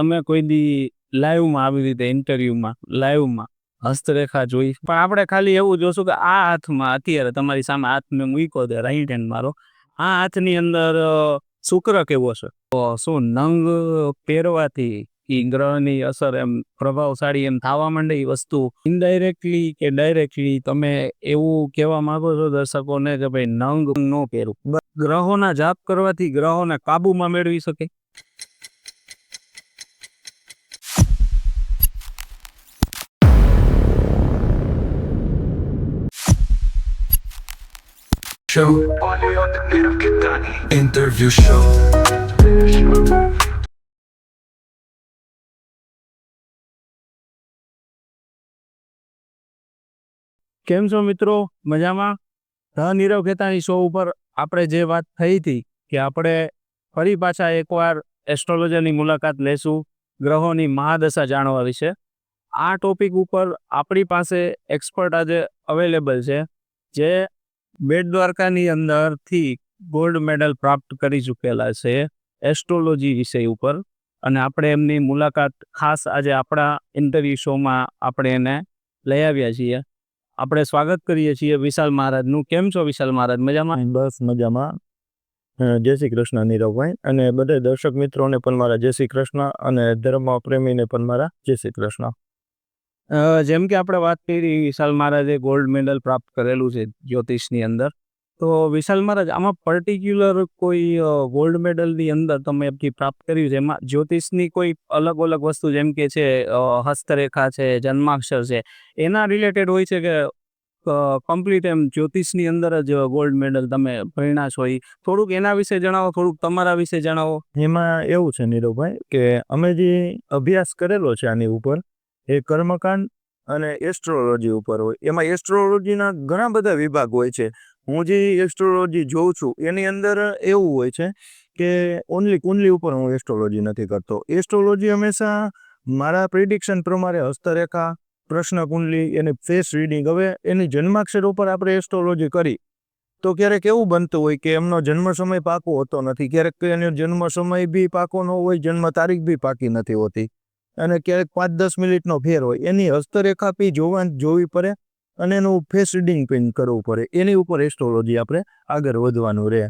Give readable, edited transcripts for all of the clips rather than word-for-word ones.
તમે કોઈ દી લાઈવમાં આવી રીતે ઇન્ટરવ્યુમાં લાઈવમાં હસ્તરેખા જોઈ, પણ આપણે ખાલી એવું જોશું કે આ હાથમાં અત્યારે તમારી સામે હાથ મેં મૂક્યો છે રાઈટ હેન્ડ મારો, આ હાથની અંદર શુક્ર કેવો છે, તો શું નંગ પહેરવાથી ઈ ગ્રહની અસર એમ પ્રભાવશાળી એમ થવા માંડે એ વસ્તુ ઇનડાયરેક્ટલી કે ડાયરેક્ટલી તમે એવું કહેવા માંગો છો દર્શકોને કે ભાઈ નંગ ન પહેરવું ગ્રહોના જાપ કરવાથી ગ્રહોને કાબુમાં મેળવી શકે? Show only on the Nirav Gitani interview show. કેમ છો મિત્રો, મજામાં? ધ નીરવ ખેતાણી શો ઉપર આપણે જે વાત થઈ હતી કે આપણે ફરી પાછા એકવાર એસ્ટ્રોલોજરની મુલાકાત લેશું ગ્રહોની મહાદશા જાણવા વિશે. આ ટોપિક ઉપર આપણી પાસે એક્સપર્ટ આજે અવેલેબલ છે જે બેટ દ્વારકાની અંદરથી ગોલ્ડ મેડલ પ્રાપ્ત કરી ચૂકેલા છે એસ્ટ્રોલોજી વિષય ઉપર, અને આપણે એમની મુલાકાત ખાસ આજે આપણા ઇન્ટરવ્યુ શોમાં આપણે એને લઈ આવ્યા છીએ. આપણે સ્વાગત કરીએ છીએ વિશાલ મહારાજનું. કેમ છો વિશાલ મહારાજ, મજામાં? બસ મજામાં. જય શ્રી કૃષ્ણ નીરવભાઈ, અને બધા દર્શક મિત્રોને પણ મારા જય શ્રી કૃષ્ણ, અને ધર્મ પ્રેમીને પણ મારા જય શ્રી કૃષ્ણ. જેમ કે આપણે વાત કરી, વિશાલ મહારાજે ગોલ્ડ મેડલ પ્રાપ્ત કરેલું છે જ્યોતિષની અંદર, તો વિશાલ મહારાજ આમાં પર્ટિક્યુલર કોઈ ગોલ્ડ મેડલની અંદર તમે એમથી પ્રાપ્ત કર્યું છે, એમાં જ્યોતિષની કોઈ અલગ અલગ વસ્તુ જેમ કે છે હસ્તરેખા છે, જન્માક્ષર છે, એના રિલેટેડ હોય છે કે કમ્પ્લીટ એમ જ્યોતિષની અંદર જ ગોલ્ડ મેડલ તમે પરિણા છો? થોડુંક એના વિશે જણાવો, થોડુંક તમારા વિશે જણાવો. એમાં એવું છે નીરવભાઈ કે અમે જે અભ્યાસ કરેલો છે આની ઉપર એ કર્મકાંડ અને એસ્ટ્રોલોજી ઉપર હોય. એમાં એસ્ટ્રોલોજીના ઘણા બધા વિભાગ હોય છે. હું જે એસ્ટ્રોલોજી જોઉં છું એની અંદર એવું હોય છે કે ઓનલી કુંડલી ઉપર હું એસ્ટ્રોલોજી નથી કરતો. એસ્ટ્રોલોજી હંમેશા મારા પ્રિડિક્શન પ્રમાણે હસ્તરેખા, પ્રશ્ન કુંડલી, એની ફેસ રીડિંગ, હવે એની જન્માક્ષર ઉપર આપણે એસ્ટ્રોલોજી કરી તો ક્યારેક એવું બનતું હોય કે એમનો જન્મ સમય પાકો હોતો નથી, ક્યારેક એનો જન્મ સમય બી પાકો ન હોય, જન્મ તારીખ બી પાકી નથી હોતી, અને ક્યારેક 5-10 મિનિટનો ફેર હોય. એની હસ્તરેખા બી જોવી પડે અને એનું ફેસ રીડિંગ પણ કરવું પડે. એની ઉપર એસ્ટ્રોલોજી આપણે આગળ વધવાનું રહે.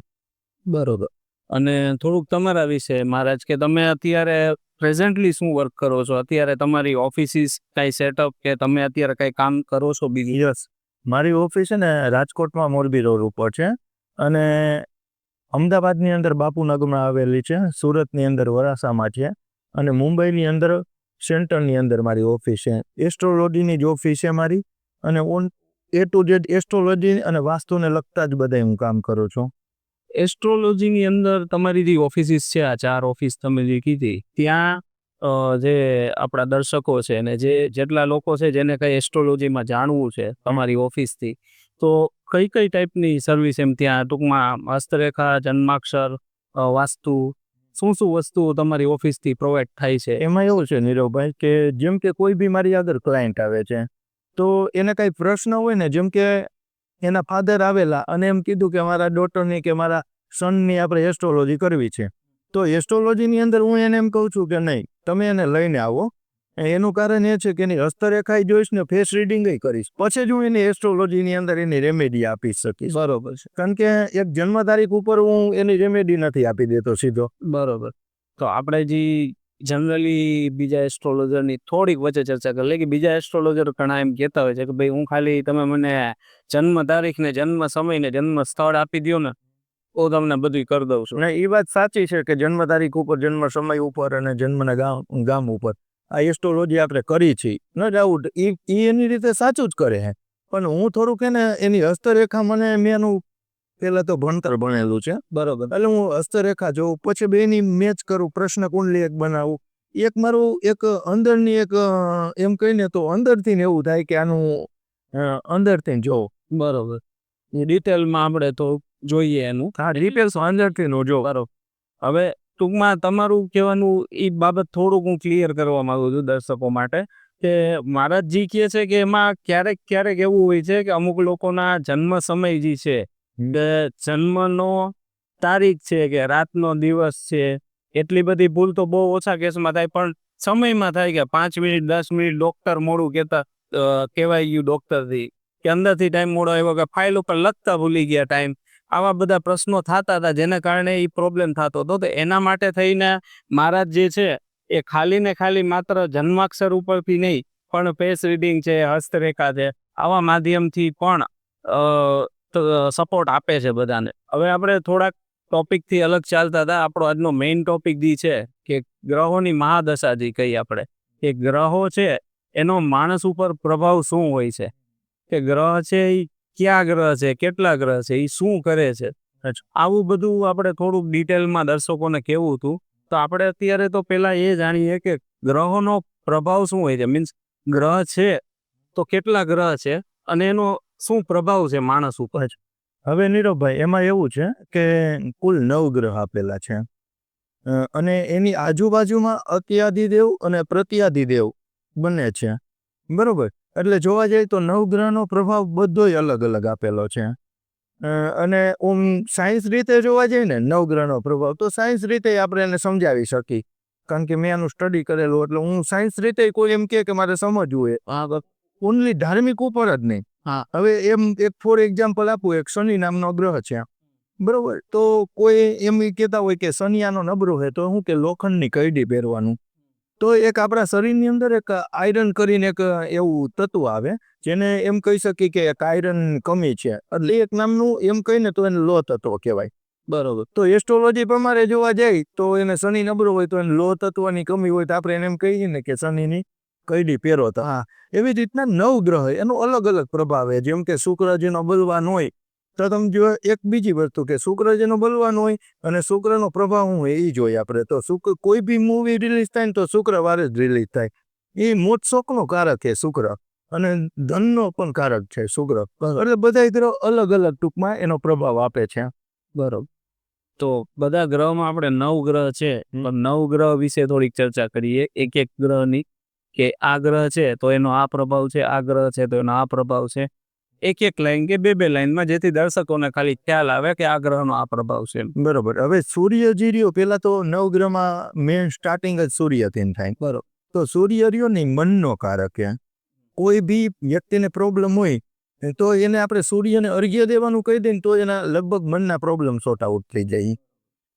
બરોબર. અને થોડુંક તમારા વિશે મહારાજ, કે તમે અત્યારે પ્રેઝન્ટલી શું વર્ક કરો છો? અત્યારે તમારી ઓફિસીસ કાંઈ સેટઅપ કે તમે અત્યારે કાંઈ કામ કરો છો બીજું? યસ, મારી ઓફિસ છે ને રાજકોટમાં મોરબી રોડ ઉપર છે, અને અમદાવાદની અંદર બાપુનગરમાં આવેલી છે, સુરતની અંદર વરાસામાં છે, અને મુંબઈની અંદર સેન્ટરની અંદર મારી ઓફિસ છે. એસ્ટ્રોલોજીની જ ઓફિસ છે મારી, અને A to Z એસ્ટ્રોલોજી અને વાસ્તુને લગતા જ બધા હું કામ કરું છું. એસ્ટ્રોલોજીની અંદર તમારી જે ઓફિસીસ છે, આ 4 ઓફિસ તમે જે કીધી, ત્યાં જે આપણા દર્શકો છે અને જેટલા લોકો છે જેને કંઈ એસ્ટ્રોલોજીમાં જાણવું છે તમારી ઓફિસથી, તો કઈ ટાઈપની સર્વિસ એમ ત્યાં ટૂંકમાં હસ્તરેખા, જન્માક્ષર, વાસ્તુ, શું વસ્તુઓ તમારી ઓફિસથી પ્રોવાઈડ થાય છે? એમાં એવું છે નીરવભાઈ કે જેમ કે કોઈ બી મારી આગળ ક્લાયન્ટ આવે છે તો એને કાંઈ પ્રશ્ન હોય ને, જેમ કે એના ફાધર આવેલા અને એમ કીધું કે મારા ડોટરની કે મારા સનની આપણે એસ્ટ્રોલોજી કરવી છે, તો એસ્ટ્રોલોજીની અંદર હું એને એમ કહું છું કે નહીં, તમે એને લઈને આવો. એનું કારણ એ છે કે એની હસ્તરેખાઈ જોઈશ ને ફેસ રીડિંગ કરીશ, પછી જ હું એની એસ્ટ્રોલોજીની અંદર એની રેમેડી આપી શકીશ. બરોબર છે. કારણ કે એક જન્મ તારીખ ઉપર હું એની રેમેડી નથી આપી દેતો સીધો. બરોબર. તો આપણે જે જનરલી બીજા એસ્ટ્રોલોજરની થોડીક વચ્ચે ચર્ચા કરી લે કે બીજા એસ્ટ્રોલોજર ઘણા એમ કહેતા હોય છે કે ભાઈ હું ખાલી તમે મને જન્મ તારીખ ને જન્મ સમય ને જન્મ સ્થળ આપી દો ને તો તમને બધું કરી દઉં છું. ને એ વાત સાચી છે કે જન્મ તારીખ ઉપર, જન્મ સમય ઉપર અને જન્મના ગામ ઉપર આ એસ્ટ્રોલોજી આપણે કરી છે, ન ડાઉટ એ એની રીતે સાચું જ કરે છે, પણ હું થોડુંક એને એની હસ્તરેખા, મેં એનું પહેલાં તો ભણતર ભણેલું છે, બરોબર, એટલે હું હસ્તરેખા જોઉં, પછી બેની મેચ કરું, પ્રશ્ન કુંડલી એક બનાવું. એક મારું એક અંદરની એક એમ કહીને તો અંદરથી ને એવું થાય કે આનું અંદરથી જોઉં. બરોબર. એ ડિટેલમાં આપણે તો જોઈએ એનું. હા, ડિટેલ્સ અંદરથી નો જો. બરોબર. હવે ટૂંકમાં તમારું કહેવાનું એ બાબત થોડુંક હું ક્લિયર કરવા માંગુ છું દર્શકો માટે, કે મહારાજજી કહે છે કે એમાં ક્યારેક એવું હોય છે કે અમુક લોકોના જન્મ સમય જે છે કે જન્મનો તારીખ છે કે રાતનો દિવસ છે એટલી બધી ભૂલ તો બહુ ઓછા કેસમાં થાય, પણ સમયમાં થાય કે 5 મિનિટ 10 મિનિટ ડોક્ટર મોડું કહેવાય ગયું ડોક્ટરથી, કે અંદરથી ટાઈમ મોડો આવ્યો, કે ફાઇલ ઉપર લખતા ભૂલી ગયા ટાઈમ. આવા બધા પ્રશ્નો થતા હતા જેના કારણે એ પ્રોબ્લેમ થતો હતો. તો એના માટે થઈને મહારાજ જે છે એ ખાલી ને ખાલી માત્ર જન્માક્ષર ઉપરથી નહીં, પણ ફેસ રીડિંગ છે, હસ્તરેખા છે, આવા માધ્યમથી પણ સપોર્ટ આપે છે બધાને. હવે આપણે થોડાક ટોપિકથી અલગ ચાલતા હતા. આપણો આજનો મેઇન ટોપિક જે છે કે ગ્રહોની મહાદશા જે કહીએ આપણે, કે ગ્રહો છે એનો માણસ ઉપર પ્રભાવ શું હોય છે, કે ગ્રહ છે એ ક્યાં ગ્રહ છે, કેટલા ગ્રહ છે, એ શું કરે છે, આવું બધું આપણે થોડુંક ડિટેલમાં દર્શકોને કહેવું હતું. તો આપણે અત્યારે તો પહેલા એ જાણીએ કે ગ્રહોનો પ્રભાવ શું હોય છે, મીન્સ ગ્રહ છે તો કેટલા ગ્રહ છે અને એનો શું પ્રભાવ છે માણસ ઉપર. હવે નીરવભાઈ, એમાં એવું છે કે કુલ 9 ગ્રહ આપેલા છે અને એની આજુબાજુમાં અત્યાધિદેવ અને પ્રત્યાધિદેવ બંને છે, બરોબર. એટલે જોવા જઈએ તો 9 ગ્રહનો પ્રભાવ બધોય અલગ અલગ આપેલો છે. અને સાયન્સ રીતે જોવા જઈએ ને 9 ગ્રહનો પ્રભાવ, તો સાયન્સ રીતે આપણે એને સમજાવી શકીએ, કારણ કે મેં આનું સ્ટડી કરેલું. એટલે હું સાયન્સ રીતે કોઈ એમ કે મારે સમજવું એ ઓનલી ધાર્મિક ઉપર જ નહીં. હવે એમ એક ફોર એક્ઝામ્પલ આપું, એક શનિ નામનો ગ્રહ છે, બરોબર. તો કોઈ એમ કહેતા હોય કે શનિ આનો નબળો છે, તો શું કે લોખંડની કઈડી પહેરવાનું. તો એક આપણા શરીરની અંદર એક આયરન કરીને એક એવું તત્વ આવે જેને એમ કહી શકીએ કે એક આયરન કમી છે, એટલે એક નામનું એમ કહીને તો એને લો તત્વ કહેવાય, બરોબર. તો એસ્ટ્રોલોજી પ્રમાણે જોવા જાય તો એને શનિ નબળો હોય તો એને લો તત્વની કમી હોય, તો આપણે એને એમ કહીએ ને કે શનિની કઈડી પહેરો. તો એવી રીતના 9 ગ્રહ એનો અલગ અલગ પ્રભાવ છે. જેમ કે શુક્ર જેનો બલવાન હોય, તો તમે જો એક બીજી વસ્તુ કે શુક્ર જેનો બલવાન હોય અને શુક્રનો પ્રભાવ શું હોય એ જોઈએ આપણે. તો શુક્ર કોઈ બી મૂવી રિલીઝ થાય ને તો શુક્રવારે જ રિલીઝ થાય. એ મોજશોખનો કારક છે શુક્ર, અને ધનનો પણ કારક છે શુક્ર. એટલે બધા ગ્રહ અલગ અલગ ટૂંકમાં એનો પ્રભાવ આપે છે, બરોબર. તો બધા ગ્રહમાં આપણે 9 ગ્રહ છે, તો 9 ગ્રહ વિશે થોડીક ચર્ચા કરીએ, એક એક ગ્રહની, કે આ ગ્રહ છે તો એનો આ પ્રભાવ છે, આ ગ્રહ છે તો એનો આ પ્રભાવ છે, એક એક લાઈન કે બે લાઈનમાં, જેથી દર્શકોને ખાલી ખ્યાલ આવે કે આ ગ્રહનો આ પ્રભાવ છે. બરોબર. હવે સૂર્ય જે રહ્યો, પેલા તો 9 ગ્રહમાં મેન સ્ટાર્ટિંગ જ સૂર્યથી થાય, બરોબર. તો સૂર્ય રહ્યો ને મનનો કારક છે. કોઈ બી વ્યક્તિને પ્રોબ્લેમ હોય તો એને આપણે સૂર્યને અર્ઘ્ય દેવાનું કહી દઈએ તો એના લગભગ મનના પ્રોબ્લેમ સોર્ટ આઉટ થઈ જાય.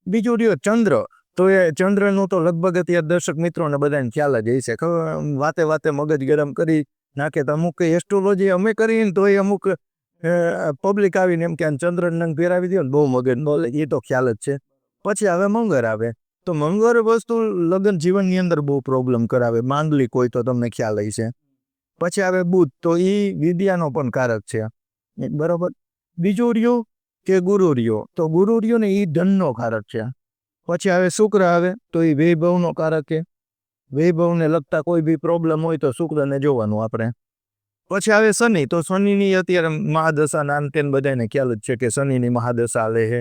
બીજું રહ્યો ચંદ્ર, તો એ ચંદ્રનું તો લગભગ અત્યારે દર્શક મિત્રોને બધાને ખ્યાલ જ હશે. વાતે વાતે મગજ ગરમ કરી નાખે. તો અમુક એસ્ટ્રોલોજી અમે કરીને તો એ અમુક પબ્લિક આવીને એમ કે ચંદ્ર નંગ પહેરાવી દો ને બહુ મગજ નોલેજ, એ તો ખ્યાલ જ છે. પછી હવે મંગળ આવે, તો મંગળ વસ્તુ લગ્ન જીવનની અંદર બહુ પ્રોબ્લેમ કરાવે, માંગલિક હોય તો તમને ખ્યાલ હશે. પછી આવે બુધ, તો એ વિદ્યાનો પણ કારક છે, બરોબર. બીજું રહ્યું કે ગુરુ રહ્યો, તો ગુરુ રહ્યો ને એ ધનનો કારક છે. પછી આવે શુક્ર આવે, તો એ વૈભવનો કારક છે. વૈભવને લગતા કોઈ બી પ્રોબ્લેમ હોય તો શુક્રને જોવાનું આપણે. પછી આવે શનિ, તો શનિની અત્યારે મહાદશા અંતે બધાને ખ્યાલ જ છે કે શનિની મહાદશા લે છે,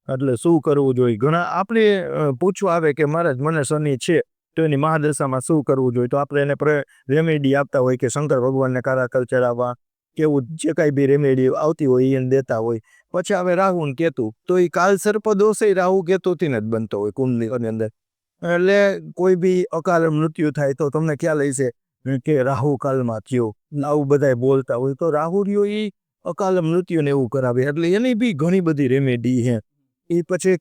એટલે શું કરવું જોઈએ. ઘણા આપણે પૂછવા આવે કે મહારાજ મને શનિ છે તો એની મહાદશામાં શું કરવું જોઈએ, તો આપણે એને રેમેડી આપતા હોય કે શંકર ભગવાનને કારાકલ ચડાવવા, કેવું જે કાંઈ બી રેમેડી આવતી હોય એને દેતા હોય. પછી આવે રાહુ ને કેતુ, તો એ કાલ સર્પ દોષ રાહુ કેતુથી જ બનતો હોય કુંડલીની અંદર. એટલે કોઈ બી અકાલ મૃત્યુ થાય તો તમને ખ્યાલ હશે કે રાહુ કાલમાં થયો, આવું બધા બોલતા હોય. તો રાહુ રહ્યો એ અકાલ મૃત્યુને એવું કરાવે, એટલે એની બી ઘણી બધી રેમેડી છે. એ પછી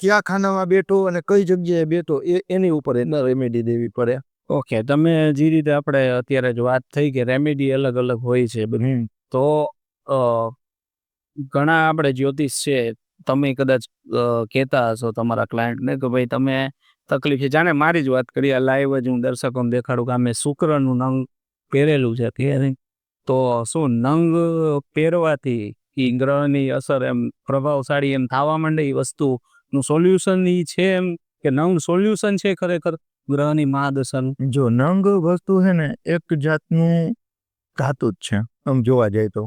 ક્યાં ખાનામાં બેઠો અને કઈ જગ્યાએ બેઠો એની ઉપર એના રેમેડી દેવી પડે. ઓકે, તમે જે રીતે આપણે અત્યારે જ વાત થઈ કે રેમેડી અલગ અલગ હોય છે બધી, તો ઘણા આપણે જ્યોતિષ છે, તમે કદાચ કહેતા હશો તમારા ક્લાયન્ટને કે ભાઈ તમે તકલીફ છે, જાણે મારી જ વાત કરી, આ લાઈવ જ હું દર્શકોને દેખાડું કે અમે શુક્રનું નંગ પહેરેલું છે કે તો શું નંગ પહેરવાથી એ ગ્રહની અસર એમ પ્રભાવશાળી એમ થવા માંડે, એ વસ્તુનું સોલ્યુશન એ છે એમ, કે નંગ સોલ્યુશન છે ખરેખર ગ્રહની મહાદશાનું? જો નંગ વસ્તુ છે ને એક જાતનું ધાતુ જ છે આમ જોવા જાય તો.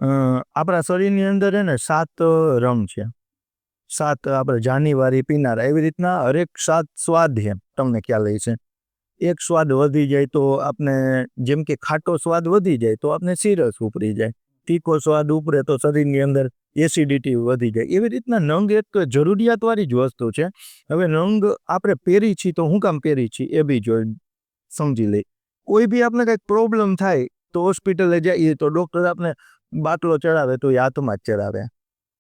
આપણા શરીરની અંદર છે ને 7 રંગ છે, 7 આપણે જાન્યુઆરી પીનારા, એવી રીતના હરેક 7 સ્વાદ છે, તમને ખ્યાલ હશે. એક સ્વાદ વધી જાય તો આપણે, જેમ કે ખાટો સ્વાદ વધી જાય તો આપણે સિરસ ઉપરી જાય, તીખો સ્વાદ ઉપરે તો શરીરની અંદર એસિડિટી વધી જાય. એવી રીતના નંગ એક જરૂરિયાતવાળી જ વસ્તુ છે. હવે નંગ આપણે પહેરી છીએ તો હું કામ પહેરી છીએ એ બી સમજી લઈ. કોઈ બી આપણે કંઈક પ્રોબ્લેમ થાય તો હોસ્પિટલે જઈએ તો ડૉક્ટર આપણે બાટલો ચડાવે તો એ હાથમાં જ ચડાવે.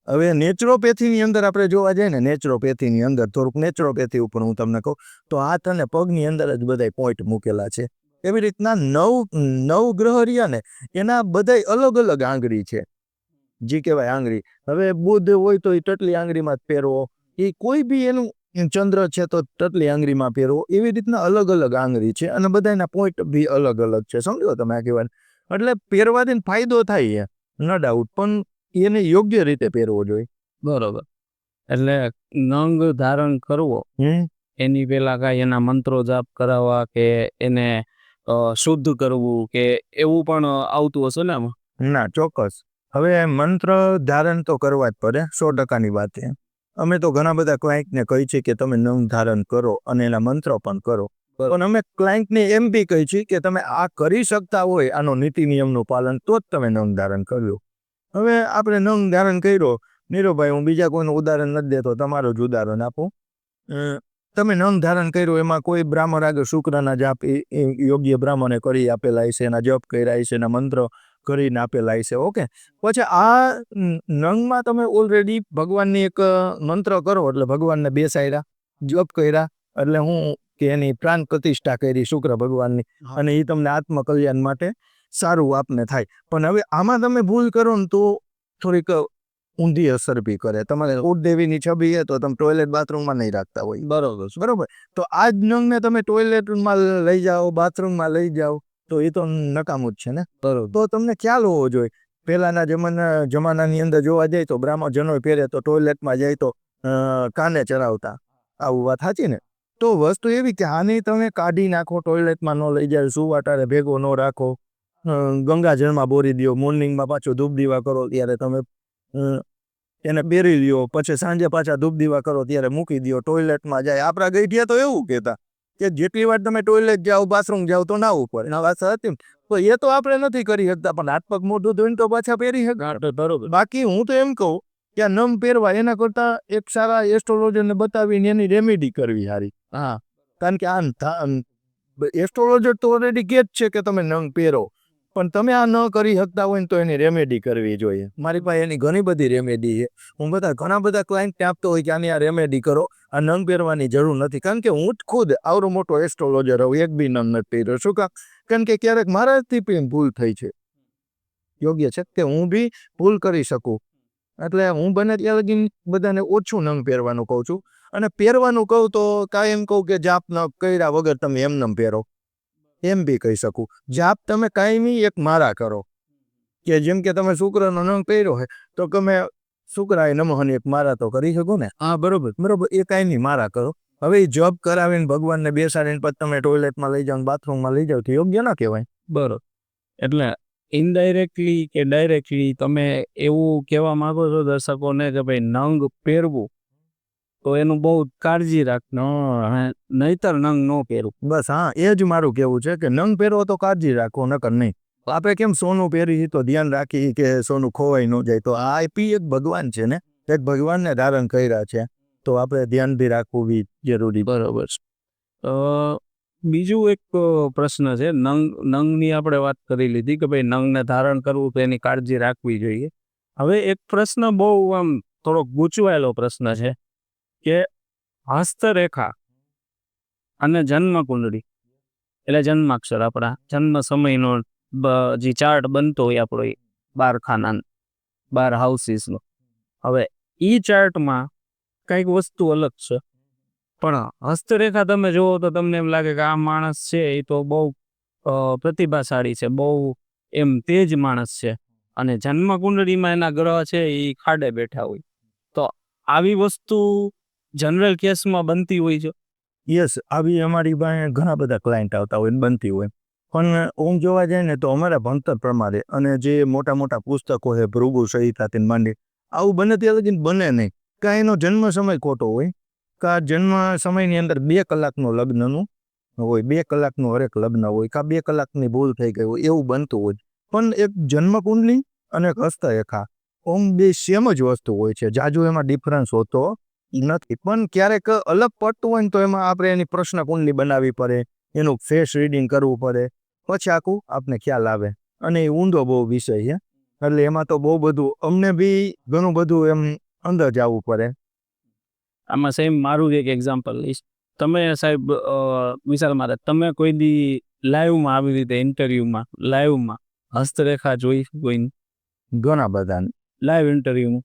હવે નેચરોપેથીની અંદર આપણે જોવા જઈએ ને, નેચરોપેથીની અંદર થોડુંક નેચરોપેથી ઉપર હું તમને કહું તો હાથ અને પગની અંદર જ બધાય પોઈન્ટ મૂકેલા છે. એવી રીતના નવ ગ્રહ રહ્યા ને એના બધાય અલગ અલગ આંગળી છે, જે કહેવાય આંગળી. હવે બુધ હોય તો એ ટટલી આંગળીમાં જ પહેરવો, એ કોઈ બી એનું ચંદ્ર છે તો ટટલી આંગળીમાં પહેરવો. એવી રીતના અલગ અલગ આંગળી છે અને બધાના પોઈન્ટ બી અલગ અલગ છે. સમજો તમે આ કહેવાય. એટલે પહેરવાથી ફાયદો થાય છે ન ડાઉટ, પણ એને યોગ્ય રીતે પહેરવો જોઈએ. બરોબર. એટલે નંગ ધારણ કરવો એની પેલા કાંઈ એના મંત્રો જાપ કરાવવા કે એને શુદ્ધ કરવું કે એવું પણ આવતું હશે ને આમાં? ના, ચોક્કસ. હવે મંત્ર ધારણ તો કરવા જ પડે, 100%ની વાત છે. અમે તો ઘણા બધા ક્લાયન્ટને કહી છે કે તમે નંગ ધારણ કરો અને એના મંત્ર પણ કરો. પણ અમે ક્લાયન્ટને એમ બી કહી છીએ કે તમે આ કરી શકતા હોય આનો નીતિ નિયમનું પાલન તો જ તમે નંગ ધારણ કર્યો. હવે આપણે નંગ ધારણ કર્યો, નીરુભાઈ હું બીજા કોઈનું ઉદાહરણ નથી દેતો, તમારું જ ઉદાહરણ આપો. તમે નંગ ધારણ કર્યો, એમાં કોઈ બ્રાહ્મણ આગળ શુક્રના જાપ યોગ્ય બ્રાહ્મણે કરી આપેલા છે, એના જપ કર્યા છે, એના મંત્ર કરીને આપેલા છે. ઓકે, પછી આ નંગમાં તમે ઓલરેડી ભગવાનની એક મંત્ર કરો એટલે ભગવાનને બેસાડ્યા, જપ કર્યા એટલે હું કે એની પ્રાણ પ્રતિષ્ઠા કરી શુક્ર ભગવાનની, અને એ તમને આત્મકલ્યાણ માટે સારું આપને થાય. પણ હવે આમાં તમે ભૂલ કરો ને તો થોડીક ઊંધી અસર બી કરે. તમારે કુળદેવીની છબી છે તો તમે ટોયલેટ બાથરૂમમાં નહીં રાખતા હોય. બરોબર. તો આ જ નંગને તમે ટોયલેટમાં લઈ જાઓ, બાથરૂમમાં લઈ જાઓ તો એ તો નકામું જ છે ને. બરોબર. તો તમને ખ્યાલ હોવો જોઈએ. પહેલાના જમાનાની અંદર જોવા જાય તો બ્રાહ્મણજનો પહેરે તો ટોયલેટમાં જાય તો કાને ચડાવતા. આવું વાત સાચી ને? તો વસ્તુ એવી કે આને તમે કાઢી નાખો, ટોયલેટમાં ન લઈ જાય, સુવાટારે ભેગો ન રાખો, ગંગાજળમાં બોરી દો, મોર્નિંગમાં પાછો ધૂપ દીવા કરો ત્યારે તમે એને પહેરી લ્યો, પછી સાંજે પાછા ધૂપ દીવા કરો ત્યારે મૂકી દો, ટોયલેટમાં જાય. આપણા ગઈઢિયા તો એવું કહેતા કે જેટલી વાર તમે ટોયલેટ જાઓ, બાથરૂમ જાઓ તો નાવું પડે. આ વાત હતી ને? તો એ તો આપણે નથી કરી શકતા, પણ હાથ પગ મોઢું ધોઈને તો પાછા પહેરી શકતા. બરોબર. બાકી હું તો એમ કહું કે આ નમ પહેરવા એના કરતાં એક સારા એસ્ટ્રોલોજરને બતાવીને એની રેમેડી કરવી સારી. હા, કારણ કે આ એસ્ટ્રોલોજર તો ઓલરેડી કહે જ છે કે તમે નંગ પહેરો, પણ તમે આ ન કરી શકતા હોય ને તો એની રેમેડી કરવી જોઈએ. મારી પાસે એની ઘણી બધી રેમેડી છે. હું ઘણા બધા ક્લાયન્ટને આપતો હોય કે આની આ રેમેડી કરો, આ નંગ પહેરવાની જરૂર નથી. કારણ કે હું જ ખુદ આવડો મોટો એસ્ટ્રોલોજર હોઉં, એક બી નંગ નથી પહેર્યો. શું કામ? કારણ કે ક્યારેક મારાથી પણ ભૂલ થઈ છે. યોગ્ય છે કે હું બી ભૂલ કરી શકું, એટલે હું બને ત્યાં લગી બધાને ઓછું નંગ પહેરવાનું કહું છું. અને પહેરવાનું કહું તો કાંઈ એમ કહું કે જાપ ન કર્યા વગર તમે એમ પહેરો, એમ બી કહી શકું. જાપ તમે કાંઈ એક મારા કરો, કે જેમ કે તમે શુક્રનો નંગ પહેર્યો હોય તો તમે શુક્રાય નમઃની એક મારા તો કરી શકો ને. હા, બરોબર. એ કાંઈ નહીં મારા કરો. હવે એ જપ કરાવીને ભગવાનને બેસાડીને પછી તમે ટોયલેટમાં લઈ જાઓ, બાથરૂમમાં લઈ જાઓ તો યોગ્ય ના કહેવાય. બરોબર. એટલે ઇનડાયરેક્ટલી કે ડાયરેક્ટલી તમે એવું કહેવા માંગો છો દર્શકોને કે ભાઈ નંગ પહેરવું તો એનું બહુ કાળજી રાખવું, નહીતર નંગ ન પહેરવું. બસ હા, એ જ મારું કહેવું છે કે નંગ પહેરવો તો કાળજી રાખો, નકર નહીં. આપણે કેમ સોનું પહેરી તો ધ્યાન રાખી કે સોનું ખોવાઈ ન જાય. તો આ પી એક ભગવાન છે ને, એક ભગવાનને ધારણ કર્યા છે, તો આપણે ધ્યાન બી રાખવું બી જરૂરી. બરોબર. બીજું એક પ્રશ્ન છે, નંગની આપણે વાત કરી લીધી કે ભાઈ નંગને ધારણ કરવું તો એની કાળજી રાખવી જોઈએ. હવે એક પ્રશ્ન બહુ આમ થોડોક ગૂંચવાયેલો પ્રશ્ન છે કે હસ્તરેખા અને જન્મ કુંડળી એટલે જન્માક્ષર, આપણા જન્મ સમયનો જે ચાર્ટ બનતો હોય આપણો 12 ખાના 12 હાઉસીસનો, હવે એ ચાર્ટમાં કંઈક વસ્તુ અલગ છે. પણ હસ્તરેખા તમે જુઓ તો તમને એમ લાગે કે આ માણસ છે એ તો બહુ પ્રતિભાશાળી છે, બહુ એમ તેજ માણસ છે, અને જન્મ કુંડળીમાં એના ગ્રહ છે એ ખાડે બેઠા હોય. તો આવી વસ્તુ જનરલ કેસમાં બનતી હોય છે. યસ, આવી અમારી પાસે ઘણા બધા ક્લાયન્ટ આવતા હોય, બનતી હોય. પણ ઓમ જોવા જાય ને તો અમારા ભણતર પ્રમાણે અને જે મોટા મોટા પુસ્તકો છે, ભૃગુ સંહિતાથી માંડી, આવું બને ત્યાં લગી બને નહીં. કાં એનો જન્મ સમય ખોટો હોય, કાં જન્મ સમયની અંદર 2 કલાકનો લગ્નનું હોય, 2 કલાકનું હરેક લગ્ન હોય, કાં 2 કલાકની ભૂલ થઈ ગઈ હોય, એવું બનતું હોય. પણ એક જન્મ કુંડલી અને એક હસ્તરેખા ઓમ બે સેમ જ વસ્તુ હોય છે, જાજુ એમાં ડિફરન્સ હોતો નથી. પણ ક્યારેક અલગ પડતું હોય ને તો એમાં આપણે એની પ્રશ્ન કુંડલી બનાવવી પડે, એનું ફેસ રીડિંગ કરવું પડે, પછી આખું આપને ખ્યાલ આવે. અને એ ઊંડો બહુ વિષય છે, એટલે એમાં તો બહુ બધું અમને બી ઘણું બધું એમ અંદર જવું પડે. આમાં સેમ મારું જ એક એક્ઝામ્પલ લઈશ. તમે સાહેબ વિશાલ મહારાજ, તમે કોઈ દી લાઈવમાં આવી રીતે ઇન્ટરવ્યુમાં લાઈવમાં હસ્તરેખા જોઈ કોઈ ઘણા બધા લાઈવ ઇન્ટરવ્યુમાં?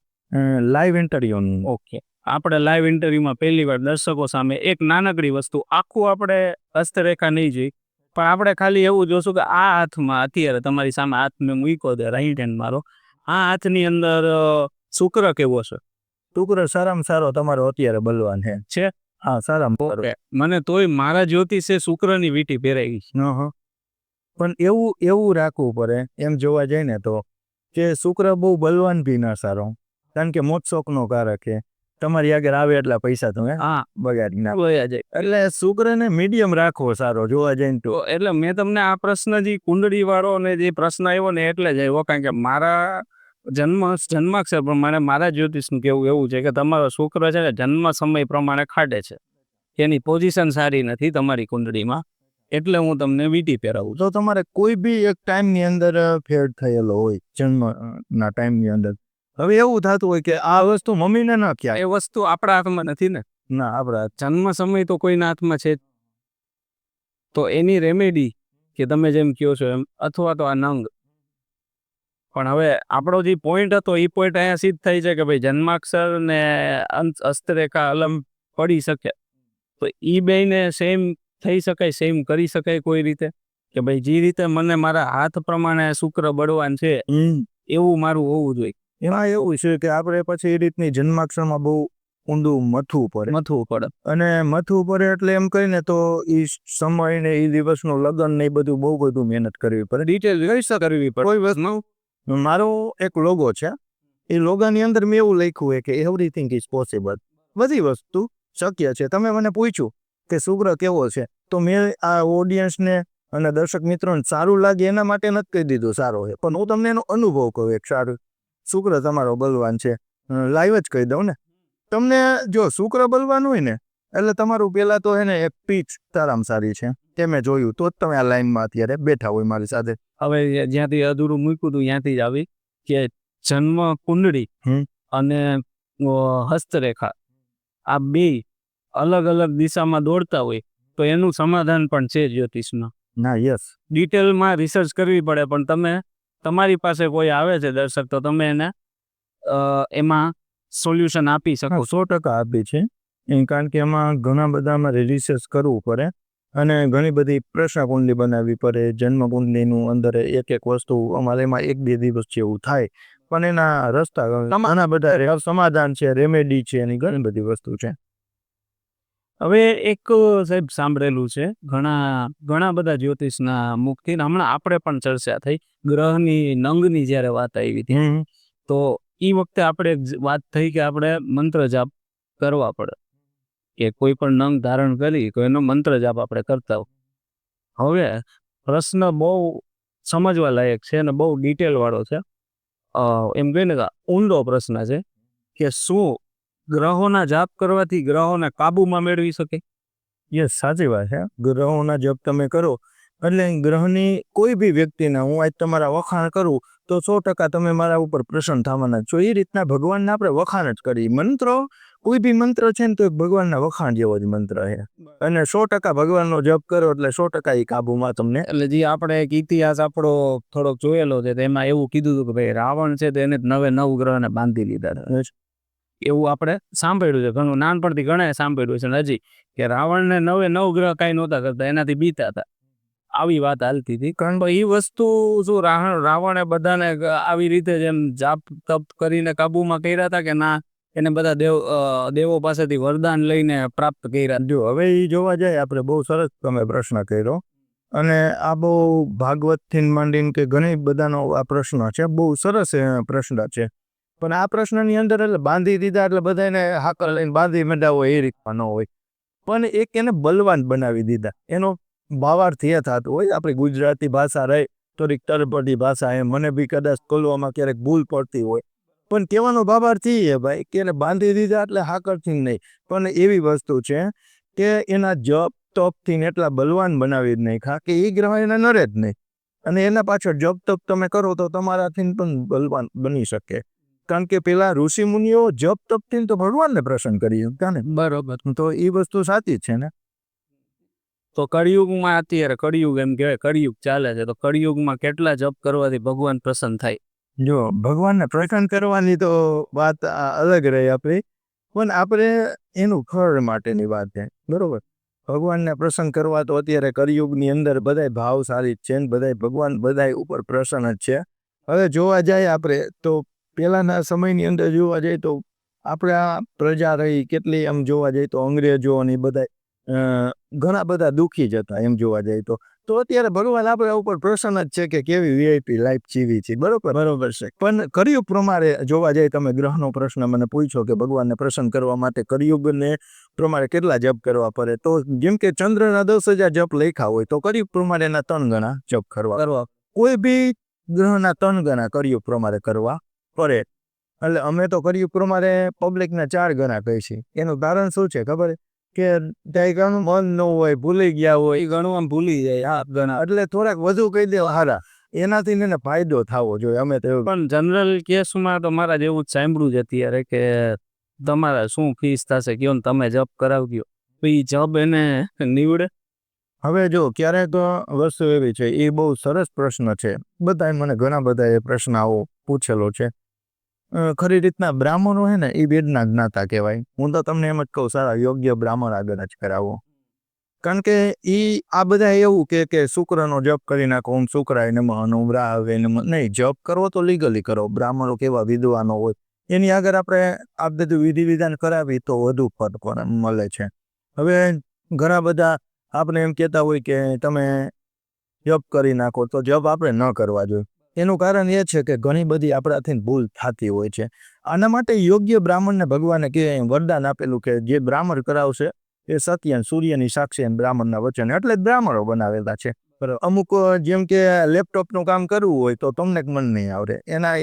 Live interview. ઓકે, આપણે લાઈવ ઇન્ટરવ્યુમાં પહેલી વાર દર્શકો સામે એક નાનકડી વસ્તુ આખું આપણે હસ્તરેખા નહીં જોઈ, પણ આપણે ખાલી એવું જોશું કે આ હાથમાં અત્યારે તમારી સામે હાથ મેં મૂક્યો છે, રાઈટ હેન્ડ મારો, આ હાથની અંદર શુક્ર કેવો છે? શુક્ર સારામાં સારો તમારો અત્યારે બલવાન છે. હા, સારામાં સારો. ઓકે, મને તોય મારા જ્યોતિષે શુક્રની વીંટી પહેરાવી છે. પણ એવું રાખવું પડે એમ જોવા જાય ને તો કે શુક્ર બહુ બલવાન બી ના સારો, કારણ કે મોત્સોકનો કારક છે. તમારી આગળ આવે એટલા પૈસા તમે હા, બગાડી નાખો. વયા જાય. એટલે શુક્રને મીડિયમ રાખવો સારો જોવા જાય ને તો. તો એટલે મેં તમને આ પ્રશ્ન જે કુંડળી વાળો ને જે પ્રશ્ન આવ્યો ને એટલે જ આવ્યો, કારણ કે મારા જન્માક્ષર પ્રમાણે મારા જ્યોતિષનું કેવું એવું છે કે તમારો શુક્ર છે ને જન્મ સમય પ્રમાણે ખાડે છે, એની પોઝિશન સારી નથી તમારી કુંડળીમાં, એટલે હું તમને વીંટી પહેરાવું છું. તો તમારે કોઈ બી એક ટાઈમની અંદર ફેર થયેલો હોય જન્મના ટાઈમની અંદર, હવે એવું થતું હોય કે આ વસ્તુ મમ્મીને ન ક્યાં, એ વસ્તુ આપણા હાથમાં નથી ને. ના આપણા જન્મ સમય તો કોઈના હાથમાં છે જ. તો એની રેમેડી કે તમે જેમ કહો છો એમ, અથવા તો આ નંગ. પણ હવે આપણો જે પોઈન્ટ હતો એ પોઈન્ટ અહીંયા સિદ્ધ થાય છે કે ભાઈ જન્માક્ષર ને હસ્તરેખા અલગ પડી શકે, તો એ બેયને સેમ થઈ શકાય, સેમ કરી શકાય કોઈ રીતે, કે ભાઈ જે રીતે મને મારા હાથ પ્રમાણે શુક્ર બળવાન છે એવું મારું હોવું જોઈએ. એમાં એવું છે કે આપણે પછી એ રીતની જન્માક્ષરમાં બહુ ઊંડું મથવું પડે. અને મથવું પડે એટલે એમ કહીને તો એ સમય ને એ દિવસનું લગ્ન ને એ બધું બહુ બધું મહેનત કરવી પડે, ડિટેલ કરવી પડે. કોઈ વસ્તુ મારો એક લોગો છે, એ લોગાની અંદર મેં એવું લખ્યું હોય કે એવરીથિંગ ઇઝ પોસિબલ, બધી વસ્તુ શક્ય છે. તમે મને પૂછ્યું કે શુક્ર કેવો છે, તો મેં આ ઓડિયન્સને અને દર્શક મિત્રોને સારું લાગે એના માટે નથી કહી દીધું સારો છે, પણ હું તમને એનો અનુભવ કહું એક સારું શુક્ર તમારો બલવાન છે, લાઈવ જ કહી દઉં ને. તમને જો શુક્ર બલવાન હોય ને એટલે તમારું પહેલાં તો એને એક પીચ સારામાં સારી છે, તે મેં જોયું, તો જ તમે આ લાઈનમાં અત્યારે બેઠા હોય મારી સાથે. હવે જ્યાંથી અધૂરું મૂક્યું હતું ત્યાંથી જ આવી કે જન્મ કુંડળી અને હસ્તરેખા આ બે અલગ અલગ દિશામાં દોડતા હોય તો એનું સમાધાન પણ છે જ્યોતિષમાં. ના, યસ, ડિટેલમાં રિસર્ચ કરવી પડે, પણ તમે તમારી પાસે કોઈ આવે છે દર્શક તો તમે એને એમાં સોલ્યુશન આપી શકો. 100% આપી છે, કારણ કે એમાં ઘણા બધામાં રિસર્ચ કરવું પડે અને ઘણી બધી પ્રશ્ન કુંડલી બનાવવી પડે. જન્મ કુંડલીનું અંદર એક એક વસ્તુ અમારે એમાં 1-2 દિવસ જેવું થાય, પણ એના રસ્તા ઘણા બધા સમાધાન છે, રેમેડી છે, એની ઘણી બધી વસ્તુ છે. હવે એક સાહેબ સાંભળેલું છે ઘણા બધા જ્યોતિષના મુખથી, હમણાં આપણે પણ ચર્ચા થઈ ગ્રહની નંગની જ્યારે વાત આવી હતી, તો એ વખતે આપણે વાત થઈ કે આપણે મંત્ર જાપ કરવા પડે, કે કોઈ પણ નંગ ધારણ કરી તો એનો મંત્ર જાપ આપણે કરતા હોય. હવે પ્રશ્ન બહુ સમજવા લાયક છે અને બહુ ડિટેલ વાળો છે, એમ કહીને કે ઊંડો પ્રશ્ન છે કે શું ગ્રહોના જાપ કરવાથી ગ્રહોને કાબુમાં મેળવી શકે? યસ, સાચી વાત છે. ગ્રહોના જપ તમે કરો એટલે ગ્રહની કોઈ બી વ્યક્તિના હું આજ તમારા વખાણ કરું તો 100% તમે મારા ઉપર પ્રસન્ન થવાના છો. એ રીતના ભગવાનના આપણે વખાણ જ કરીએ. મંત્રો, કોઈ બી મંત્ર છે ને તો એક ભગવાનના વખાણ જેવો જ મંત્ર છે, અને 100% ભગવાનનો જપ કરો એટલે 100% એ કાબુમાં તમને. એટલે જે આપણે એક ઇતિહાસ આપણો થોડોક જોયેલો છે તેમાં એવું કીધું હતું કે ભાઈ રાવણ છે તેને 9 ગ્રહને બાંધી લીધા, એવું આપણે સાંભળ્યું છે, ઘણું નાનપણથી ઘણા સાંભળ્યું છે હજી, કે રાવણને 9 ગ્રહ કાંઈ નહોતા કરતા, એનાથી બીતા હતા, આવી વાત હાલતી હતી. કારણ કે એ વસ્તુ શું રાવણે બધાને આવી રીતે જેમ જાપ તપ કરીને કાબુમાં કર્યા હતા કે ના એને બધા દેવો પાસેથી વરદાન લઈને પ્રાપ્ત કર્યા? જો હવે એ જોવા જાય આપણે બહુ સરસ તમે પ્રશ્ન કર્યો, અને આ બહુ ભાગવતથી માંડીને કે ઘણી બધાનો આ પ્રશ્ન છે, બહુ સરસ પ્રશ્ન છે. પણ આ પ્રશ્નની અંદર એટલે બાંધી દીધા એટલે બધાને હાકર લઈને બાંધી મેળા હોય એ રીતમાં ન હોય, પણ એક એને બલવાન બનાવી દીધા. એનો ભાવાર્થ એ થતો હોય, આપણી ગુજરાતી ભાષા રહી થોડીક તરપટી ભાષા એમ મને બી કદાચ બોલવામાં ક્યારેક ભૂલ પડતી હોય, પણ કહેવાનો બાબાર્થ એ છે ભાઈ કે એને બાંધી દીધા એટલે હાકરથી નહીં, પણ એવી વસ્તુ છે કે એના જપ તપથી એટલા બલવાન બનાવી જ નહીં ખા કે એ ગ્રહ એને નરે જ નહીં, અને એના પાછળ જપ તપ તમે કરો તો તમારાથી પણ બલવાન બની શકે. કારણ કે પેલા ઋષિ મુનિઓ જપ તપથી તો ભગવાનને પ્રસન્ન કરી શકતા ને. બરોબર. તો એ વસ્તુ સાચી જ છે ને. તો કળિયુગમાં અત્યારે કળિયુગ એમ કહેવાય, કળિયુગ ચાલે છે, તો કળિયુગમાં કેટલા જપ કરવાથી ભગવાન પ્રસન્ન થાય? જો ભગવાનને પ્રસન્ન કરવાની તો વાત અલગ રહી આપણી, પણ આપણે એનું ફળ માટેની વાત છે, બરોબર. ભગવાનને પ્રસન્ન કરવા તો અત્યારે કળિયુગની અંદર બધાય ભાવ સારી જ છે ને બધાય ભગવાન બધાય ઉપર પ્રસન્ન જ છે. હવે જોવા જાય આપણે તો પહેલાંના સમયની અંદર જોવા જઈએ તો આપણા પ્રજા રહી કેટલી એમ જોવા જઈએ તો અંગ્રેજો અને બધા ઘણા બધા દુઃખી જ હતા એમ જોવા જઈએ તો અત્યારે ભગવાન આપણા ઉપર પ્રસન્ન જ છે કે કેવી વીઆઈપી લાઈફ જીવી છે, બરોબર છે. પણ કળિયુગ પ્રમાણે જોવા જાય, તમે ગ્રહનો પ્રશ્ન મને પૂછ્યો કે ભગવાનને પ્રસન્ન કરવા માટે કળિયુગને પ્રમાણે કેટલા જપ કરવા પડે, તો જેમ કે ચંદ્રના 10,000 જપ લખ્યા હોય તો કળિયુગ પ્રમાણેના 3 ગણા જપ કરવા. કોઈ બી ગ્રહના 3 ગણા કળિયુગ પ્રમાણે કરવા પડે. એટલે અમે તો કળિયુગ પ્રમાણે પબ્લિકના 4 ગણા કહી છીએ. એનું કારણ શું છે ખબર કે ટાઈગરનું મન ન હોય, ભૂલી ગયા હોય, એ ઘણું આમ ભૂલી જાય. હા, ઘણા. એટલે થોડાક વધુ કહી દેવા હારા, એનાથી એને ફાયદો થવો જોઈએ. અમે તો પણ જનરલ કેસમાં તો મારા જેવું જ સાંભળ્યું છે અત્યારે કે તમારા શું ફીસ થશે કયો ને તમે જપ કરાવજો, તો એ જપ એને નીવડે. હવે જો ક્યારેક વસ્તુ એવી છે, એ બહુ સરસ પ્રશ્ન છે, બધાએ મને ઘણા બધા એ પ્રશ્ન આવો પૂછેલો છે. ખરી રીતના બ્રાહ્મણો હે ને એ વેદના જ્ઞાતા કહેવાય. હું તો તમને એમ જ કહું, સારા યોગ્ય બ્રાહ્મણ આગળ જ કરાવો. કારણ કે આ બધા એવું કે શુક્રનો જપ કરી નાખો, ઓમ શુક્રાય નમઃ, ઓમ રાહવે નમઃ. નહીં, જપ કરવો તો લીગલી કરો. બ્રાહ્મણો કેવા વિદ્વાનો હોય એની આગળ આપણે આ બધું વિધિ વિધાન કરાવી તો વધુ ફળ પણ મળે છે. હવે ઘણા બધા આપણે એમ કહેતા હોય કે તમે જપ કરી નાખો, તો જપ આપણે ન કરવા જોઈએ. એનું કારણ એ છે કે ઘણી બધી આપણાથી ભૂલ થતી હોય છે. આના માટે યોગ્ય બ્રાહ્મણને ભગવાને કે વરદાન આપેલું કે જે બ્રાહ્મણ કરાવશે એ સત્ય સૂર્યની સાક્ષી બ્રાહ્મણના વચન, એટલે જ બ્રાહ્મણો બનાવેલા છે. અમુક જેમ કે લેપટોપનું કામ કરવું હોય તો તમને મન નહીં આવડે,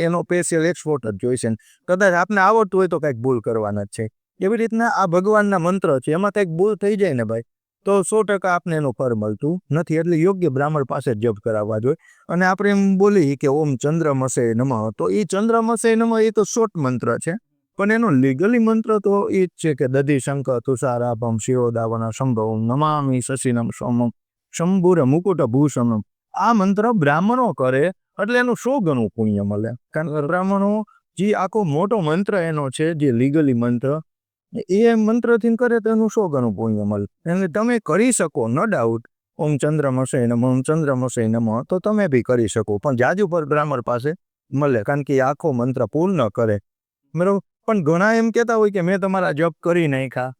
એનો સ્પેશિયલ એક્સપોર્ટ જ જોઈશે. કદાચ આપને આવડતું હોય તો કંઈક ભૂલ કરવાના જ છે. એવી રીતના આ ભગવાનના મંત્ર છે, એમાં કંઈક ભૂલ થઈ જાય ને ભાઈ તો 100% આપને એનું ફળ મળતું નથી. એટલે યોગ્ય બ્રાહ્મણ પાસે જપ કરાવવા જોઈએ. અને આપણે એમ બોલી કે ઓમ ચંદ્રમસે નમઃ, તો એ ચંદ્રમસે નમઃ એ તો શોર્ટ મંત્ર છે, પણ એનો લીગલી મંત્ર તો એ જ છે કે દધિ શંકર તુષારાભમ શિરોદાવન સંભવમ નમામિ શશિનમ સોમમ શંભુર મુકુટ ભૂષણમ. આ મંત્ર બ્રાહ્મણો કરે એટલે એનું 100 ગણું પુણ્ય મળે. કારણ કે બ્રાહ્મણો જે આખો મોટો મંત્ર એનો છે, જે લીગલી મંત્ર, એ મંત્રથી કરે તો એનું 100 ગણું પુણ્ય મળે. એટલે તમે કરી શકો, નો ડાઉટ. ઓમ ચંદ્રમસે નમઃ, ઓમ ચંદ્રમસે નમઃ તો તમે બી કરી શકો, પણ જાજુ પર બ્રાહ્મણ પાસે મળે, કારણ કે એ આખો મંત્ર પૂર્ણ કરે, બરાબર. પણ ઘણા એમ કહેતા હોય કે મેં તમારા જપ કરી નાખ્યા,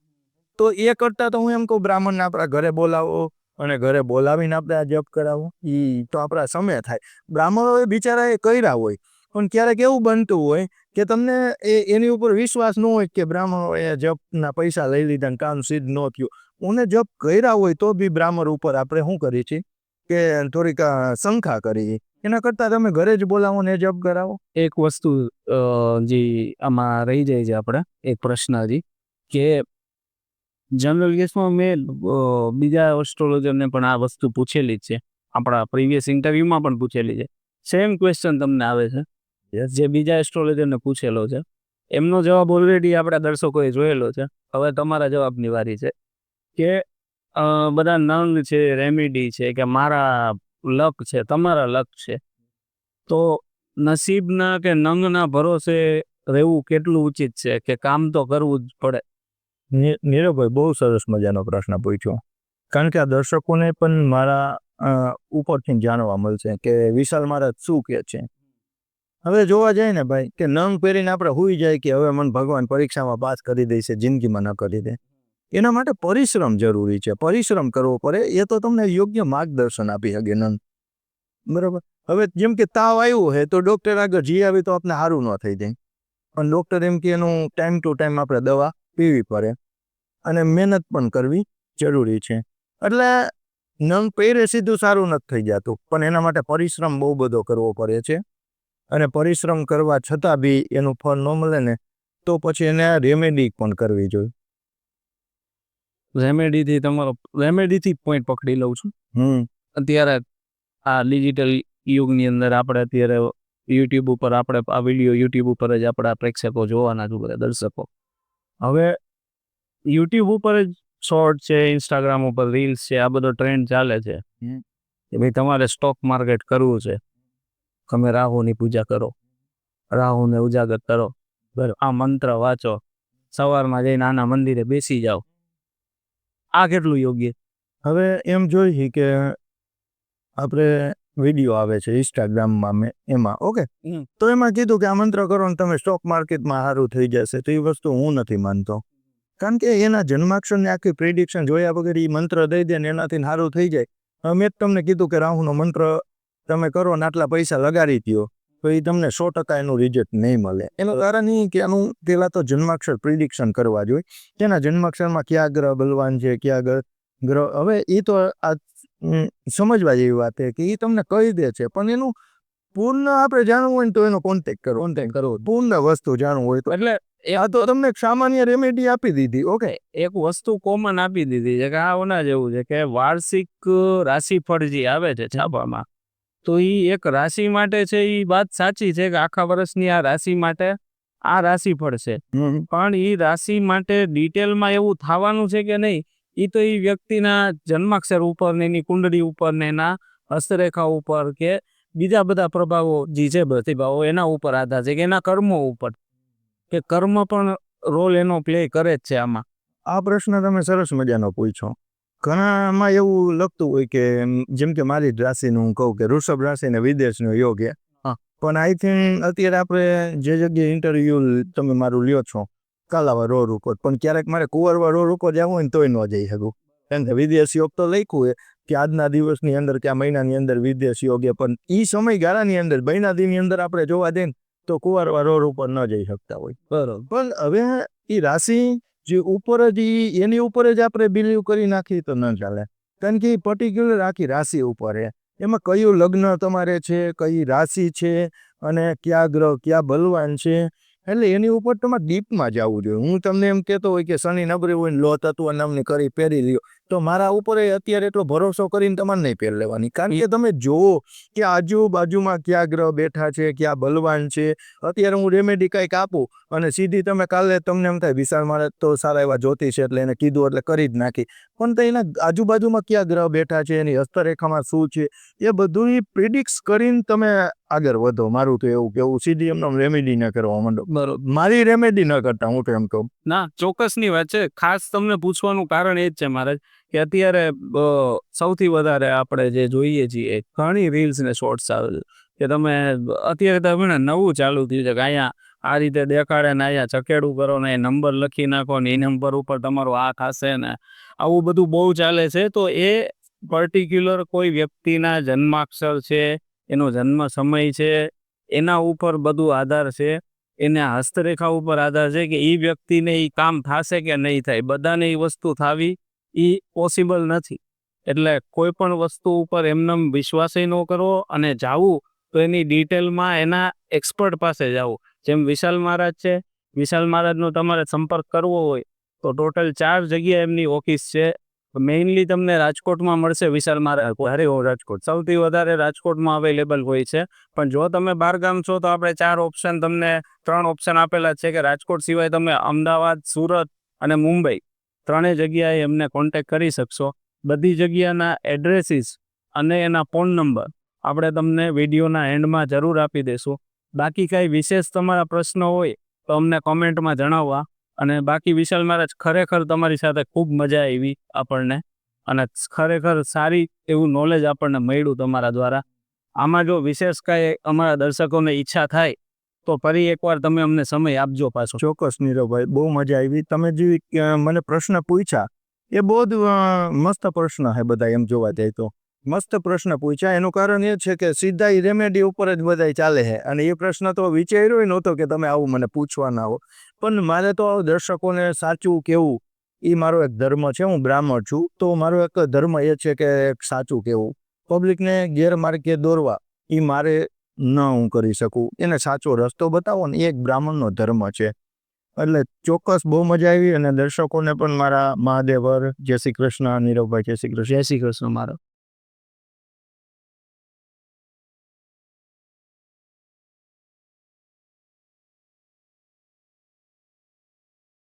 તો એ કરતાં તો હું એમ કહું બ્રાહ્મણને આપણા ઘરે બોલાવો અને ઘરે બોલાવીને આપણે આ જપ કરાવો, એ તો આપણા સમય થાય. બ્રાહ્મણો એ બિચારા એ કર્યા હોય, પણ ક્યારેક એવું બનતું હોય કે તમને એની ઉપર વિશ્વાસ ન હોય કે બ્રાહ્મણો એ જપના પૈસા લઈ લીધા ને કામ સિદ્ધ ન થયું. ઉને જપ કર્યા હોય તો બી બ્રાહ્મણ ઉપર આપણે શું કરીએ છીએ કે થોડીક શંકા કરીએ. એના કરતાં તમે ઘરે જ બોલાવો ને જપ કરાવો. એક વસ્તુ જે આમાં રહી જાય છે આપણે, એક પ્રશ્ન હજી કે જનરલ કેસમાં મેં બીજા એસ્ટ્રોલોજરને પણ આ વસ્તુ પૂછેલી જ છે, આપણા પ્રીવિયસ ઇન્ટરવ્યુમાં પણ પૂછેલી છે. સેમ ક્વેશ્ચન તમને આવે છે જે બીજા એસ્ટ્રોલોજરને પૂછેલો છે, એમનો જવાબ ઓલરેડી આપણા દર્શકોએ જોયેલો છે. હવે તમારા જવાબની વારી છે કે બધા નંગ છે, રેમેડી છે, કે મારા લક છે, તમારા લક છે, તો નસીબના કે નંગના ભરોસે રહેવું કેટલું ઉચિત છે કે કામ તો કરવું જ પડે? નીરવભાઈ, બહુ સરસ મજાનો પ્રશ્ન પૂછ્યો. કારણ કે આ દર્શકોને પણ મારા ઉપરથી જાણવા મળશે કે વિશાલ મહારાજ શું કહે છે. હવે જોવા જાય ને ભાઈ કે નંગ પહેરીને આપણે હોઈ જાય કે હવે મને ભગવાન પરીક્ષામાં પાસ કરી દેશે, જિંદગીમાં ન કરી દે, એના માટે પરિશ્રમ જરૂરી છે, પરિશ્રમ કરવો પડે. એ તો તમને યોગ્ય માર્ગદર્શન આપી શકે નંગ, બરાબર. હવે જેમ કે તાવ આવ્યો હોય તો ડૉક્ટર આગળ જી આવી તો આપણે સારું ન થઈ જાય, પણ ડૉક્ટર એમ કે એનું ટાઈમ ટુ ટાઈમ આપણે દવા પીવી પડે અને મહેનત પણ કરવી જરૂરી છે. એટલે નંગ પહેરે સીધું સારું નથી થઈ જતું, પણ એના માટે પરિશ્રમ બહુ બધો કરવો પડે છે. અને પરિશ્રમ કરવા છતાં બી એનું ફળ ન મળે ને તો પછી એને રેમેડી પણ કરવી જોઈએ. રેમેડીથી પોઈન્ટ પકડી લઉં છું. અત્યારે આ ડિજિટલ યુગની અંદર આપણે અત્યારે યુટ્યુબ ઉપર આપણે આ વિડીયો યુટ્યુબ ઉપર જ આપણા પ્રેક્ષકો જોવાના છું, બધા દર્શકો. હવે યુટ્યુબ ઉપર જ શોર્ટ છે, ઇન્સ્ટાગ્રામ ઉપર રીલ્સ છે, આ બધો ટ્રેન્ડ ચાલે છે કે ભાઈ તમારે સ્ટોક માર્કેટ કરવું છે, તમે રાહુની પૂજા કરો, રાહુને ઉજાગર કરો, બરાબર, આ મંત્ર વાંચો, સવારમાં જઈને આના મંદિરે બેસી જાઓ. આ કેટલું યોગ્ય? હવે એમ જોઈએ કે આપણે વિડીયો આવે છે ઇન્સ્ટાગ્રામમાં એમાં ઓકે, તો એમાં કીધું કે આ મંત્ર કરો ને તમે સ્ટોક માર્કેટમાં સારું થઈ જશે, તો એ વસ્તુ હું નથી માનતો. કારણ કે એના જન્માક્ષરને આખી પ્રિડિક્શન જોયા વગર એ મંત્ર દઈ દે ને એનાથી સારું થઈ જાય. મેં જ તમને કીધું કે રાહુનો મંત્ર તમે કરો ને આટલા પૈસા લગાડી દો, તો એ તમને 100% એનું રિઝલ્ટ નહીં મળે. એનું કારણ એ કે એનું પહેલાં તો જન્માક્ષર પ્રિડિક્શન કરવા જોઈએ, તેના જન્માક્ષરમાં કયા ગ્રહ બલવાન છે, કયા ગ્રહ. હવે એ તો આ સમજવા જેવી વાત છે કે એ તમને કહી દે છે, પણ એનું પૂર્ણ આપણે જાણવું હોય ને તો એનો કોન્ટેક્ટ કરવો, પૂર્ણ વસ્તુ જાણવું હોય તો. એટલે આ તો તમને એક સામાન્ય રેમેડી આપી દીધી. ઓકે, એક વસ્તુ કોમન આપી દીધી છે કે આ ઓના જેવું છે કે વાર્ષિક રાશિફળ જે આવે છે છાપામાં, તો એ એક રાશિ માટે છે, એ વાત સાચી છે કે આખા વર્ષની આ રાશિ માટે આ રાશિફળ છે, પણ એ રાશિ માટે ડિટેલમાં એવું થવાનું છે કે નહીં, એ તો એ વ્યક્તિના જન્માક્ષર ઉપર ને એની કુંડળી ઉપર ને એના હસ્તરેખા ઉપર કે બીજા બધા પ્રભાવો જે છે પ્રતિભાવો એના ઉપર આધાર છે કે એના કર્મો ઉપર, કે કર્મ પણ રોલ એનો પ્લે કરે જ છે આમાં. આ પ્રશ્ન તમે સરસ મજાનો પૂછો. ઘણામાં એવું લખતું હોય કે જેમ કે મારી જ રાશિનું હું કહું કે વૃષભ રાશિ ને વિદેશનો યોગ છે, પણ આઈ થિંક અત્યારે આપણે જે જગ્યાએ ઇન્ટરવ્યુ તમે મારું લ્યો છો કાલાવા રોડ ઉપર, પણ ક્યારેક મારે કુંવરવા રોડ ઉપર જવું હોય ને તોય ન જઈ શકું, કારણ કે વિદેશ યોગ તો લખ્યું હોય કે આજના દિવસની અંદર કે આ મહિનાની અંદર વિદેશ યોગ છે, પણ એ સમયગાળાની અંદર મહિનાદીની અંદર આપણે જોવા દઈએ તો કુંવરવા રોડ ઉપર ન જઈ શકતા હોય. બરોબર, પણ હવે એ રાશિ જે ઉપર જ એની ઉપર જ આપણે બિલીવ કરી નાખીએ તો ન ચાલે, કારણ કે એ પર્ટિક્યુલર આખી રાશિ ઉપર છે, એમાં કયું લગ્ન તમારે છે, કઈ રાશિ છે અને કયા ગ્રહ કયા બલવાન છે, એટલે એની ઉપર તમારે ડીપમાં જવું જોઈએ. હું તમને એમ કહેતો હોય કે શનિ નબળી હોય ને લો તત્વ નામની કરી પહેરી લ્યો, તો મારા ઉપર અત્યારે એટલો ભરોસો કરીને તમારે નહીં પહેરી લેવાની, કારણ કે તમે જુઓ કે આજુબાજુમાં કયા ગ્રહ બેઠા છે, કયા બલવાન છે. અત્યારે હું રેમેડી કંઈક આપું અને સીધી તમે કાલે તમને એમ થાય વિશાળ મારે તો સારા એવા જ્યોતિષ છે એટલે એને કીધું એટલે કરી જ નાખી, પણ તો એના આજુબાજુમાં કયા ગ્રહ બેઠા છે, એની હસ્તરેખામાં શું છે, એ બધું પ્રિડિક્સ કરીને તમે આગળ વધો. મારું તો એવું કેવું, સીધી એમનો રેમેડી ન કરવા માંડો. બરોબર, મારી રેમેડી ન કરતા હું તો એમ કહું. ના, ચોક્કસની વાત છે. ખાસ તમને પૂછવાનું કારણ એ જ છે મારે કે અત્યારે સૌથી વધારે આપણે જે જોઈએ છીએ ઘણી રીલ્સ ને શોર્ટ્સ આવે છે કે તમે અત્યારે તમે નવું ચાલુ થયું છે કે અહીંયા આ રીતે દેખાડે ને અહીંયા ચકેડું કરો ને એ નંબર લખી નાખો ને એ નંબર ઉપર તમારો આ થશે ને આવું બધું બહુ ચાલે છે. તો એ પર્ટિક્યુલર કોઈ વ્યક્તિના જન્માક્ષર છે, એનો જન્મ સમય છે, એના ઉપર બધું આધાર છે, એના હસ્તરેખા ઉપર આધાર છે કે એ વ્યક્તિને એ કામ થશે કે નહીં થાય. બધાને એ વસ્તુ થવી એ પોસિબલ નથી, એટલે કોઈ પણ વસ્તુ ઉપર એમને વિશ્વાસ ન કરવો અને જાવું તો એની ડિટેલમાં એના એક્સપર્ટ પાસે જવું. જેમ વિશાલ મહારાજ છે, વિશાલ મહારાજનો તમારે સંપર્ક કરવો હોય તો ટોટલ 4 જગ્યાએ એમની ઓફિસ છે. મેઇનલી તમને રાજકોટમાં મળશે વિશાલ મહારાજ, રાજકોટ સૌથી વધારે રાજકોટમાં અવેલેબલ હોય છે, પણ જો તમે બહારગામ છો તો આપણે 3 ઓપ્શન આપેલા છે કે રાજકોટ સિવાય તમે અમદાવાદ, સુરત અને મુંબઈ 3 જગ્યાએ એમને કોન્ટેક્ટ કરી શકશો. બધી જગ્યાના એડ્રેસીસ અને એના ફોન નંબર આપણે તમને વિડીયોના એન્ડમાં જરૂર આપી દઈશું. બાકી કાંઈ વિશેષ તમારા પ્રશ્નો હોય તો અમને કોમેન્ટમાં જણાવવા. અને બાકી વિશાલ મહારાજ ખરેખર તમારી સાથે ખૂબ મજા આવી આપણને, અને ખરેખર સારી એવું નોલેજ આપણને મળ્યું તમારા દ્વારા. આમાં જો વિશેષ કાંઈ અમારા દર્શકોને ઈચ્છા થાય તો ફરી એકવાર તમે અમને સમય આપજો પાછો. ચોક્કસ નીરવભાઈ, બહુ મજા આવી. તમે જે મને પ્રશ્ન પૂછ્યા એ બહુ જ મસ્ત પ્રશ્ન છે. બધા એમ જોવા જાય તો મસ્ત પ્રશ્ન પૂછ્યા. એનું કારણ એ છે કે સીધા એ રેમેડી ઉપર જ બધા ચાલે છે, અને એ પ્રશ્ન તો વિચાર્યો નહોતો કે તમે આવું મને પૂછવાના હો, પણ મારે તો દર્શકોને સાચું કેવું એ મારો એક ધર્મ છે. હું બ્રાહ્મણ છું, તો મારો એક ધર્મ એ છે કે એક સાચું કહેવું, પબ્લિકને ગેરમાર્ગે દોરવા એ મારે ન હું કરી શકું. એને સાચો રસ્તો બતાવો ને એ એક બ્રાહ્મણનો ધર્મ છે. એટલે ચોક્કસ બહુ મજા આવી, અને દર્શકોને પણ મારા મહાદેવર, જય શ્રી કૃષ્ણ. નીરવભાઈ, જય શ્રી કૃષ્ણ. જય શ્રી કૃષ્ણ મારો.